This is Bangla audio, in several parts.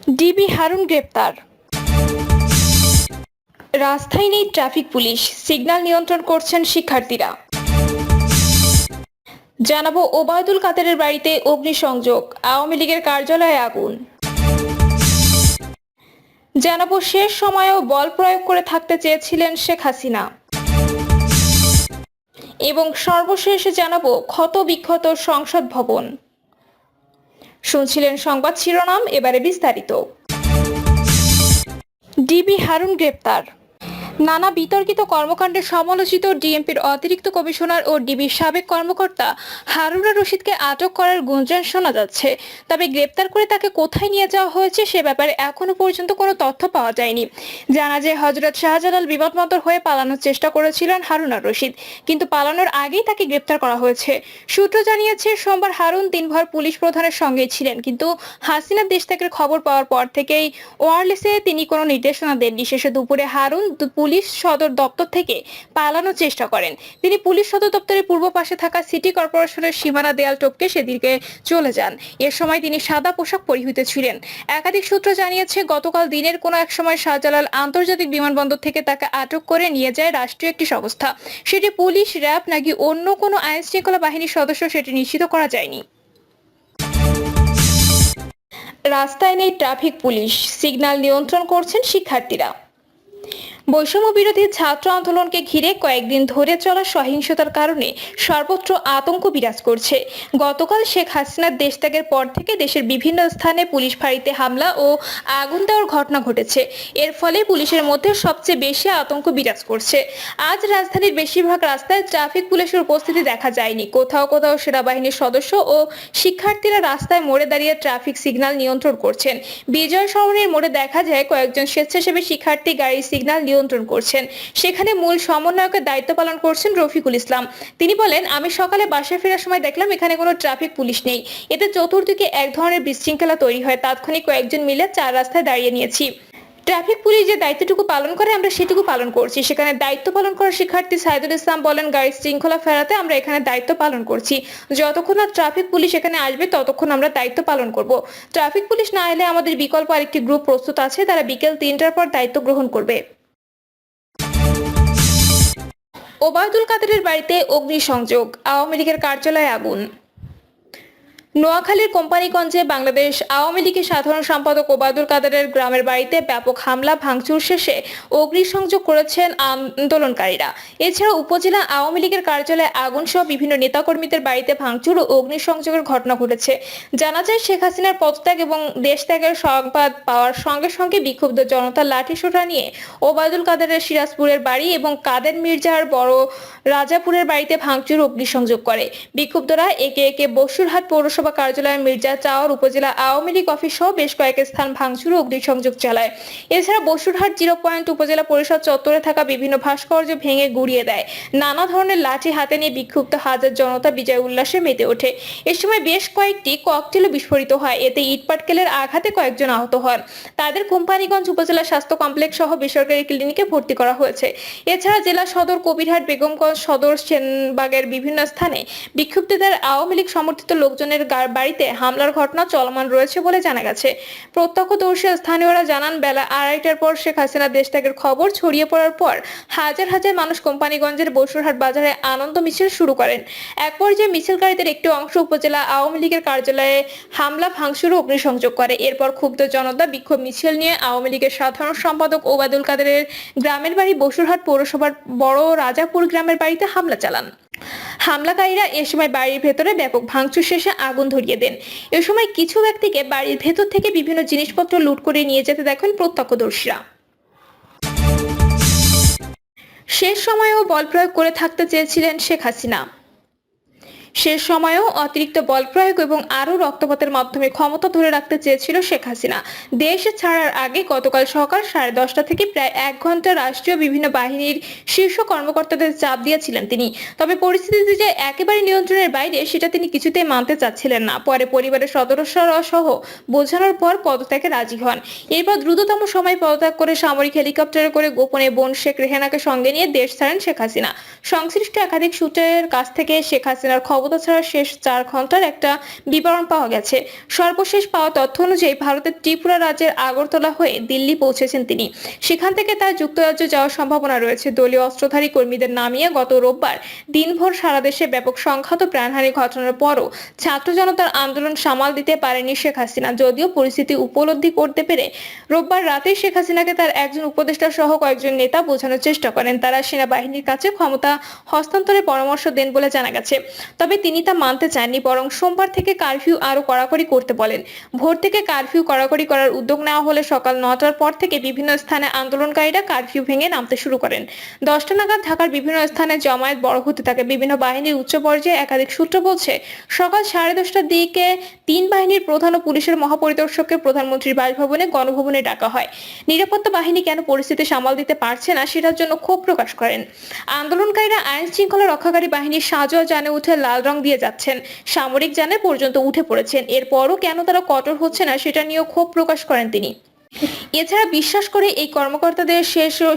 ডিবি হারুন গ্রেপ্তার। রাস্তায় নেই ট্রাফিক পুলিশ, সিগন্যাল নিয়ন্ত্রণ করছেন শিক্ষার্থীরা। জানাবো ওবায়দুল কাদেরের বাড়িতে অগ্নিসংযোগ, আওয়ামী লীগের কার্যালয়ে আগুন। জানাবো শেষ সময়েও বল প্রয়োগ করে থাকতে চেয়েছিলেন শেখ হাসিনা। এবং সর্বশেষে জানাবো ক্ষত বিক্ষত সংসদ ভবন। শুনছিলেন সংবাদ শিরোনাম, এবারে বিস্তারিত। ডিবি হারুন গ্রেপ্তার। নানা বিতর্কিত কর্মকাণ্ডে সমালোচিত ডিএমপির অতিরিক্ত কমিশনার ও ডিবির সাবেক কর্মকর্তা হারুনুর রশিদকে আটক করার গুঞ্জন শোনা যাচ্ছে। তবে গ্রেপ্তার করে তাকে কোথায় নিয়ে যাওয়া হয়েছে সে ব্যাপারে এখনো পর্যন্ত কোনো তথ্য পাওয়া যায়নি। জানা যায় হযরত শাহজালাল বিমানবন্দর হয়ে পালানোর চেষ্টা করেছিলেন হারুনুর রশিদ, কিন্তু পালানোর আগেই তাকে গ্রেপ্তার করা হয়েছে। সূত্র জানিয়েছে সোমবার হারুন দিনভর পুলিশ প্রধানের সঙ্গেই ছিলেন, কিন্তু হাসিনার দেশ ত্যাগের খবর পাওয়ার পর থেকেই ওয়্যারলেসে তিনি কোনো নির্দেশনা দেননি। শেষে দুপুরে হারুন পুলিশ সদর দপ্তর থেকে পালানোর চেষ্টা করেন। তিনি পুলিশ সদর দপ্তরের পূর্ব পাশে থাকা সিটি কর্পোরেশনের সীমানা দেয়াল টপকে সেদিকে চলে যান। এর সময় তিনি সাদা পোশাক পরিহিত ছিলেন। একাধিক সূত্র জানিয়েছে গতকাল দিনের কোনো এক সময় শাহজালাল আন্তর্জাতিক বিমানবন্দর থেকে তাকে আটক করে নিয়ে যায় রাষ্ট্রীয় একটি সংস্থা। সেটি পুলিশ, র্যাব নাকি অন্য কোনো আইন শৃঙ্খলা বাহিনীর সদস্য সেটি নিশ্চিত করা যায়নি। রাস্তায় নেই ট্রাফিক পুলিশ, সিগন্যাল নিয়ন্ত্রণ করছেন শিক্ষার্থীরা। বৈষম্য বিরোধী ছাত্র আন্দোলনকে ঘিরে কয়েকদিন ধরে চলা সহিংসতার কারণে সর্বত্র আতঙ্ক বিরাজ করছে। গতকাল শেখ হাসিনার দেশ ত্যাগের পর থেকে দেশের বিভিন্ন স্থানে পুলিশ ফাঁড়িতে হামলা ও আগুন দেওয়ার ঘটনা ঘটেছে। এর ফলে পুলিশের মধ্যে সবচেয়ে বেশি আতঙ্ক বিরাজ করছে। আজ রাজধানীর বেশিরভাগ রাস্তায় ট্রাফিক পুলিশের উপস্থিতি দেখা যায়নি। কোথাও কোথাও সেনাবাহিনীর সদস্য ও শিক্ষার্থীরা রাস্তায় মোড়ে দাঁড়িয়ে ট্রাফিক সিগন্যাল নিয়ন্ত্রণ করছেন। বিজয় শহরের মোড়ে দেখা যায় কয়েকজন স্বেচ্ছাসেবী শিক্ষার্থী গাড়ির সিগন্যাল নিয়ন্ত্রণ করছেন। সেখানে মূল সমন্বয়কের দায়িত্ব পালন করছেন রফিকুল ইসলাম। তিনি বলেন, আমি সকালে বাসায় ফেরার সময় দেখলাম এখানে কোনো ট্রাফিক পুলিশ নেই। এতে চতুর্দিকে এক ধরনের বিশৃঙ্খলা তৈরি হয়। তাৎক্ষণিক কয়েকজন মিলে চার রাস্তায় দাঁড়িয়ে নিয়েছি। ট্রাফিক পুলিশ যে দায়িত্বটুকু পালন করে আমরা সেটুকু পালন করছি। সেখানে দায়িত্ব পালন করা শিক্ষার্থী সাইদুল ইসলাম বলেন, গাড়ির শৃঙ্খলা ফেরাতে আমরা এখানে দায়িত্ব পালন করছি। যতক্ষণ না ট্রাফিক পুলিশ এখানে আসবে ততক্ষণ আমরা দায়িত্ব পালন করব। ট্রাফিক পুলিশ না এলে আমাদের বিকল্প আরেকটি গ্রুপ প্রস্তুত আছে, তারা বিকেল 3টার পর দায়িত্ব গ্রহণ করবে। ওবায়দুল কাদেরের বাড়িতে অগ্নিসংযোগ, আওয়ামী লীগের কার্যালয়ে আগুন। নোয়াখালীর কোম্পানিগঞ্জে বাংলাদেশ আওয়ামী লীগের সাধারণ সম্পাদক ওবায়দুল কাদেরের গ্রামের বাড়িতে ব্যাপক হামলা ভাঙচুর শেষে অগ্নিসংযোগ করেছেন আন্দোলনকারীরা। এছাড়া উপজেলা আওয়ামী লীগের কার্যালয়ে আগুন সহ বিভিন্ন নেতাকর্মীদের বাড়িতে ভাঙচুর ও অগ্নিসংযোগের ঘটনা ঘটেছে। জানা যায় শেখ হাসিনার পদত্যাগ এবং দেশ ত্যাগের সংবাদ পাওয়ার সঙ্গে সঙ্গে বিক্ষুব্ধ জনতা লাঠিসোঁটা নিয়ে ওবায়দুল কাদেরের সিরাজপুরের বাড়ি এবং কাদের মির্জার বড় রাজাপুরের বাড়িতে ভাঙচুর অগ্নিসংযোগ করে। বিক্ষুব্ধরা একে একে বসুরহাট পৌরসভা কার্যালয়, মির্জা চাওয়ার উপজেলা আওয়ামী লীগ অফিস সহ বেশ কয়েক স্থান ভাঙচুর ও অগ্নিসংযোগ চালায়। এছাড়া বসুরহাট 0 পয়েন্ট উপজেলা পরিষদ চত্বরে থাকা বিভিন্ন ভাস্কর্য ভেঙে গুড়িয়ে দেয়। নানা ধরনের লাঠি হাতে নিয়ে বিক্ষুব্ধ হাজার জনতা বিজয় উল্লাসে মেতে ওঠে। এ সময় বেশ কয়েকটি ককটেলও বিস্ফোরিত হয়। এতে ইটপাটকেলের আঘাতে কয়েকজন আহত হন। তাদের কোম্পানিগঞ্জ উপজেলা স্বাস্থ্য কমপ্লেক্স সহ বেসরকারি ক্লিনিকে ভর্তি করা হয়েছে। এছাড়া জেলা সদর, কবিরহাট, বেগমগঞ্জ সদর, সেনবাগের বিভিন্ন স্থানে বিক্ষুব্ধদের আওয়ামী লীগ সমর্থিত লোকজনের বাড়িতে হামলার ঘটনা চলমান রয়েছে বলে জানা গেছে। প্রত্যক্ষদর্শী স্থানীয়রা জানান, বেলা 2:30টার পর শেখ হাসিনা দেশ ত্যাগের খবর ছড়িয়ে পড়ার পর হাজার হাজার মানুষ কোম্পানিগঞ্জের বসুরহাট বাজারে আনন্দ মিছিল শুরু করেন। এক পর্যায়ে মিছিলকারীদের একটি অংশ উপজেলা আওয়ামী লীগের কার্যালয়ে হামলা, ভাঙচুর ও অগ্নিসংযোগ করে। এরপর ক্ষুব্ধ জনতা বিক্ষোভ মিছিল নিয়ে আওয়ামী লীগের সাধারণ সম্পাদক ওবায়দুল কাদেরের গ্রামের বাড়ি বসুরহাট পৌরসভার বড় রাজাপুর গ্রামের বাড়িতে হামলা চালান। হামলাকারীরা এ সময় বাড়ির ভেতরে ব্যাপক ভাঙচুর শেষে আগুন ধরিয়ে দেন। এ সময় কিছু ব্যক্তিকে বাড়ির ভেতর থেকে বিভিন্ন জিনিসপত্র লুট করে নিয়ে যেতে দেখেন প্রত্যক্ষদর্শীরা। শেষ সময়েও বল প্রয়োগ করে থাকতে চেয়েছিলেন শেখ হাসিনা। শেষ সময়েও অতিরিক্ত বল প্রয়োগ এবং আরও রক্তপাতের মাধ্যমে ক্ষমতা ধরে রাখতে চেয়েছিল শেখ হাসিনা। দেশ ছাড়ার আগে গতকাল সকাল 10:30টা থেকে প্রায় 1 ঘন্টা রাষ্ট্রীয় বিভিন্ন বাহিনীর শীর্ষ কর্মকর্তাদের চাপ দিয়েছিলেন তিনি। তবে পরিস্থিতি যে একেবারে নিয়ন্ত্রণের বাইরে সেটা তিনি কিছুতেই মানতে চাচ্ছিলেন না। পরে পরিবারের সদস্যরা সহ বোঝানোর পর পদত্যাগে রাজি হন। এরপর দ্রুততম সময় পদত্যাগ করে সামরিক হেলিকপ্টারে করে গোপনে বোন শেখ রেহেনাকে সঙ্গে নিয়ে দেশ ছাড়েন শেখ হাসিনা। সংশ্লিষ্ট একাধিক সূত্রের কাছ থেকে শেখ হাসিনার খবর ক্ষমতা ছাড়ার শেষ 4 ঘন্টার একটা বিবরণ পাওয়া গেছে। সর্বশেষ পাওয়া তথ্য অনুযায়ী ভারতের ত্রিপুরা রাজ্যের আগরতলা হয়ে দিল্লি পৌঁছেছেন তিনি। সেখান থেকে তার যুক্তরাজ্য যাওয়ার সম্ভাবনা রয়েছে। দলীয় অস্ত্রধারী কর্মীদের নামিয়ে গত রোববার দিনভর সারা দেশে ব্যাপক সংঘাত ও প্রাণহানি ঘটনার পরও ছাত্র জনতার আন্দোলন সামাল দিতে পারেনি শেখ হাসিনা। যদিও পরিস্থিতি উপলব্ধি করতে পেরে রোববার রাতে শেখ হাসিনাকে তার একজন উপদেষ্টা সহ কয়েকজন নেতা বোঝানোর চেষ্টা করেন তারা সেনাবাহিনীর কাছে ক্ষমতা হস্তান্তরের পরামর্শ দেন বলে জানা গেছে। তবে তিনি তা মানতে চাননি, বরং সোমবার থেকে কারফিউ আরো কড়াকড়ি করতে বলেন। ভোর থেকে কারফিউ কড়াকড়ি করার উদ্যোগ নেওয়া হলে সকাল 9টার পর থেকে বিভিন্ন স্থানে আন্দোলনকারীরা কারফিউ ভেঙে নামতে শুরু করেন। 10টা নাগাদ ঢাকার বিভিন্ন স্থানে জমায়েত বড় হতে থাকে। বিভিন্ন বাহিনীর উচ্চ পর্যায়ে একাধিক সূত্র বলছে সকাল 10:30টার দিকে 3 বাহিনীর প্রধান ও পুলিশের মহাপরিদর্শককে প্রধানমন্ত্রীর বাসভবনে গণভবনে ডাকা হয়। নিরাপত্তা বাহিনী কেন পরিস্থিতি সামাল দিতে পারছে না সেটার জন্য ক্ষোভ প্রকাশ করেন। আন্দোলনকারীরা আইন শৃঙ্খলা রক্ষাকারী বাহিনীর সাঁজোয়া যানে উঠে লাল রং দিয়ে যাচ্ছেন, সামরিক যানে পর্যন্ত উঠে পড়েছেন। এরপরও কেন তারা কঠোর হচ্ছে না সেটা নিয়েও ক্ষোভ প্রকাশ করেন তিনি। এছাড়া বিশ্বাস করে এই কর্মকর্তাদের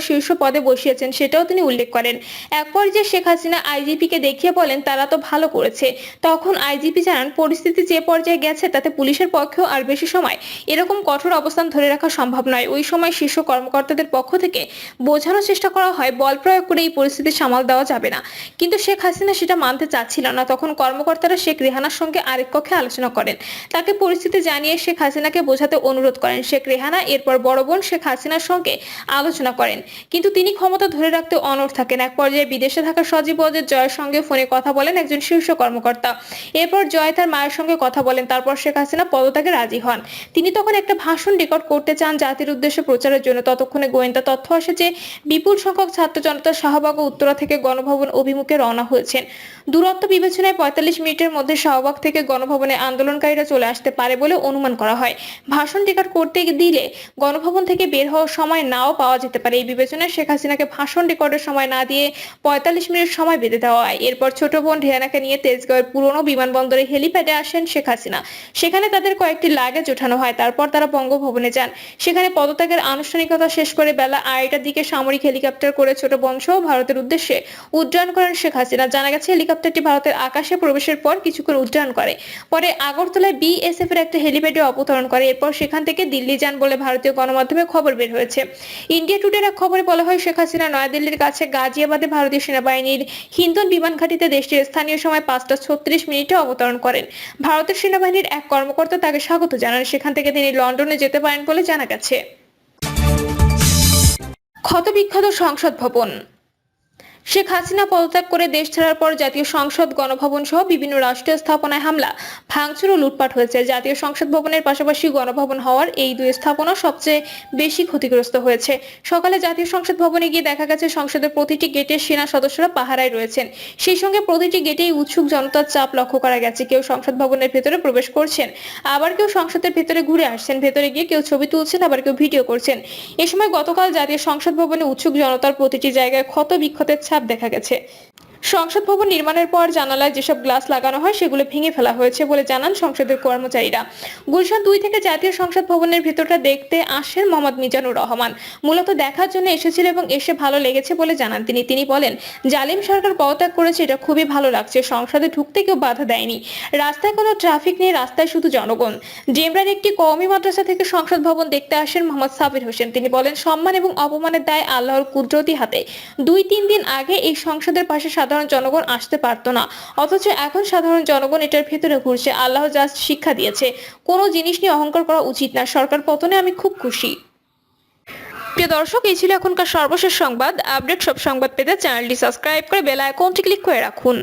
শীর্ষ পদে বসিয়েছেন সেটাও তিনি উল্লেখ করেন। এক পর্যায়ে শেখ হাসিনা আইজিপিকে দেখিয়ে বলেন তারা তো ভালো করেছে। তখন আইজিপি জানান পরিস্থিতি যে পর্যায়ে গেছে তাতে পুলিশের পক্ষেও আর বেশি সময় এরকম কঠোর অবস্থান ধরে রাখা সম্ভব নয়। ওই সময় শীর্ষ কর্মকর্তাদের পক্ষ থেকে বোঝানোর চেষ্টা করা হয় বল প্রয়োগ করে এই পরিস্থিতি সামাল দেওয়া যাবে না, কিন্তু শেখ হাসিনা সেটা মানতে চাচ্ছিল না। তখন কর্মকর্তারা শেখ রেহানার সঙ্গে আরেক কক্ষে আলোচনা করেন। তাকে পরিস্থিতি জানিয়ে শেখ হাসিনাকে বোঝাতে অনুরোধ করেন। শেখ রেহানা এরপর বড় বোন শেখ হাসিনার সঙ্গে আলোচনা করেন, কিন্তু তিনি ক্ষমতা ধরে রাখতে অনড় থাকেন। এক পর্যায়ে বিদেশে থাকা সজীব ওয়াজেদ জয়ের সঙ্গে ফোনে কথা বলেন একজন শীর্ষ কর্মকর্তা। এরপর জয় তার মায়ের সঙ্গে কথা বলেন। তারপর শেখ হাসিনা পদত্যাগে রাজি হন। তিনি তখন একটা ভাষণ রেকর্ড করতে চান জাতির উদ্দেশ্যে প্রচারের জন্য। ততক্ষণে গোয়েন্দা তথ্য আসে যে বিপুল সংখ্যক ছাত্র জনতা শাহবাগ ও উত্তরা থেকে গণভবন অভিমুখে রওনা হয়েছেন। দূরত্ব বিবেচনায় 45 মিনিটের মধ্যে শাহবাগ থেকে গণভবনে আন্দোলনকারীরা চলে আসতে পারে বলে অনুমান করা হয়। ভাষণ রেকর্ড করতে দিলে গণভবন থেকে বের হওয়ার সময় নাও পাওয়া যেতে পারে। এই বিবেচনায় শেখ হাসিনাকে ভাষণ রেকর্ডের সময় না দিয়ে 45 মিনিট সময় বেঁধে দেওয়া হয়। এরপর ছোট বোন রেহানাকে নিয়ে তেজগাঁওয়ের পুরনো বিমানবন্দরে হেলিপ্যাডে আসেন শেখ হাসিনা। সেখানে তাদের কয়েকটি লাগেজ ওঠানো হয়। তারপর তারা বঙ্গভবনে যান। সেখানে পদত্যাগের আনুষ্ঠানিকতা শেষ করে বেলা 2:30টার দিকে সামরিক হেলিকপ্টার করে ছোট বোন সহ ভারতের উদ্দেশ্যে উড্ডয়ন করেন শেখ হাসিনা। জানা গেছে হেলিকপ্টারটি ভারতের আকাশে প্রবেশের পর কিছুক্ষণ উড্ডয়ন করে। পরে আগরতলায় বিএসএফ এর একটা হেলিপ্যাডে অবতরণ করে। এরপর সেখান থেকে দিল্লি যান বলে ভারতীয় গণমাধ্যমে খবর বের হয়েছে। ইন্ডিয়া টুডের এক খবরে বলা হয় শেখ হাসিনা নয়াদিল্লির কাছে গাজিয়াবাদে ভারতীয় সেনাবাহিনীর হিন্দন বিমান ঘাঁটিতে দেশটির স্থানীয় সময় 5:36 অবতরণ করেন। ভারতের সেনাবাহিনীর এক কর্মকর্তা তাকে স্বাগত জানান। সেখান থেকে তিনি লন্ডনে যেতে পারেন বলে জানা গেছে। ক্ষতবিক্ষত সংসদ ভবন। শেখ হাসিনা পদত্যাগ করে দেশ ছাড়ার পর জাতীয় সংসদ, গণভবন সহ বিভিন্ন রাষ্ট্রীয় স্থাপনায় হামলা, ভাঙচুর ও লুটপাট হয়েছে। জাতীয় সংসদ ভবনের পাশাপাশি গণভবন হওয়ার এই দুই স্থাপনা সবচেয়ে বেশি ক্ষতিগ্রস্ত হয়েছে। সকালে জাতীয় সংসদ ভবনে গিয়ে দেখা গেছে সংসদের প্রতিটি গেটে সেনা সদস্যরা পাহারায় রয়েছেন। সেই সঙ্গে প্রতিটি গেটেই উৎসুক জনতার চাপ লক্ষ্য করা গেছে। কেউ সংসদ ভবনের ভেতরে প্রবেশ করছেন, আবার কেউ সংসদের ভেতরে ঘুরে আসছেন। ভেতরে গিয়ে কেউ ছবি তুলছেন, আবার কেউ ভিডিও করছেন। এ সময় গতকাল জাতীয় সংসদ ভবনে উৎসুক জনতার প্রতিটি জায়গায় ক্ষত বিক্ষতের ছাপ দেখা গেছে। সংসদ ভবন নির্মাণের পর জানালায় যেসব গ্লাস লাগানো হয় সেগুলো ভেঙে ফেলা হয়েছে বলে জানান সংসদের কর্মচারীরা। গুলশান 2 থেকে জাতীয় সংসদ ভবনের ভেতরটা দেখতে আসেন মোহাম্মদ মিজানুর রহমান। মূলত দেখার জন্য এসেছিল এবং এসে ভালো লেগেছে বলে জানান তিনি বলেন, জালিম সরকার পদত্যাগ করেছে, এটা খুবই ভালো লাগছে। সংসদে ঢুকতে কেউ বাধা দেয়নি। রাস্তায় কোনো ট্রাফিক নেই, রাস্তায় শুধু জনগণ। ডেমরার একটি কওমি মাদ্রাসা থেকে সংসদ ভবন দেখতে আসেন মোহাম্মদ সাবির হোসেন। তিনি বলেন, সম্মান এবং অপমানের দায় আল্লাহর কুদরতি হাতে। 2-3 দিন আগে এই সংসদের পাশে সাধারণ জনগণ আসতে পারতো না, অথচ এখন সাধারণ জনগণ এটার ভেতরে ঘুরছে। আল্লাহ জাস্ট শিক্ষা দিয়েছে, কোনো জিনিস নিয়ে অহংকার করা উচিত না। সরকার পতনে আমি খুব খুশি। প্রিয় দর্শক, এই ছিল এখনকার সর্বশেষ সংবাদ। আপডেট সব সংবাদ পেতে চ্যানেলটি সাবস্ক্রাইব করে বেল আইকনটি ক্লিক করে রাখুন।